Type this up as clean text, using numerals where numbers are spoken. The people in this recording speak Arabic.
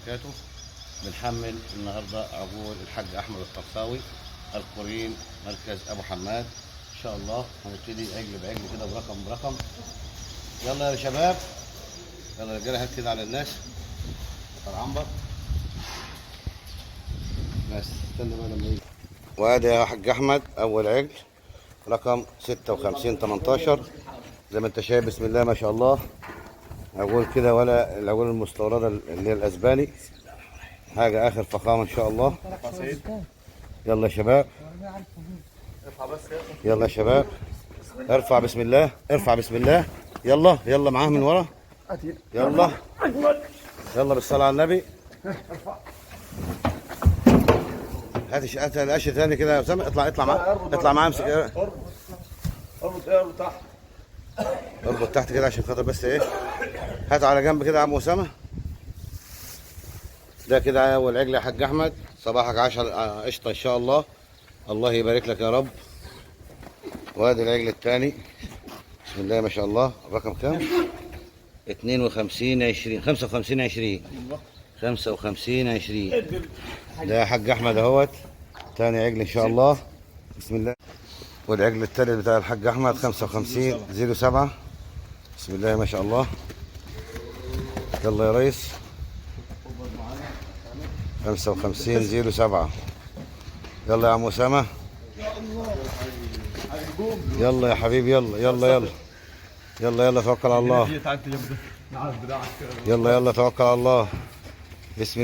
وبركاته. بنحمل النهارده عجول الحاج احمد الطرساوي القرين مركز ابو حماد. ان شاء الله هنبتدي عجل بعجل كده برقم برقم. يلا يا شباب، يلا يا رجاله، هات كده على الناس العنبر. بس استنى بقى لما يجي. وادي يا حاج احمد اول عجل رقم 56 18 زي ما انت شايف. بسم الله ما شاء الله. عجول كده ولا العجول المستورده اللي هي الاسباني، حاجه اخر فخامه ان شاء الله. يلا يا شباب، يلا يا شباب، ارفع بسم الله، ارفع بسم الله. يلا يلا معاه من ورا. يلا يلا بالصلاه على النبي. هات القش ثاني كده يا اسامه. اطلع معاه، اطلع معاه، امسك. اربط تحت، اربط تحت كده عشان خاطر بس ايه. هات على جنب كده يا عم اسامه. ده كده اول عجل يا حاج احمد. صباحك 10 قشطه ان شاء الله. الله يبارك لك يا رب. وادي العجل الثاني. بسم الله ما شاء الله. الرقم كام؟ 52 20 55 20 55 20. ده يا حاج احمد اهوت ثاني عجل ان شاء الله. بسم الله. والعجل الثالث بتاع الحاج احمد 55 07. بسم الله ما شاء الله. يلا يا ريس. 55 07. يلا يا عم اسامه. يلا يا حبيبي، يلا يلا يلا يلا يلا توكل على الله. يلا يلا توكل على الله. بسم الله.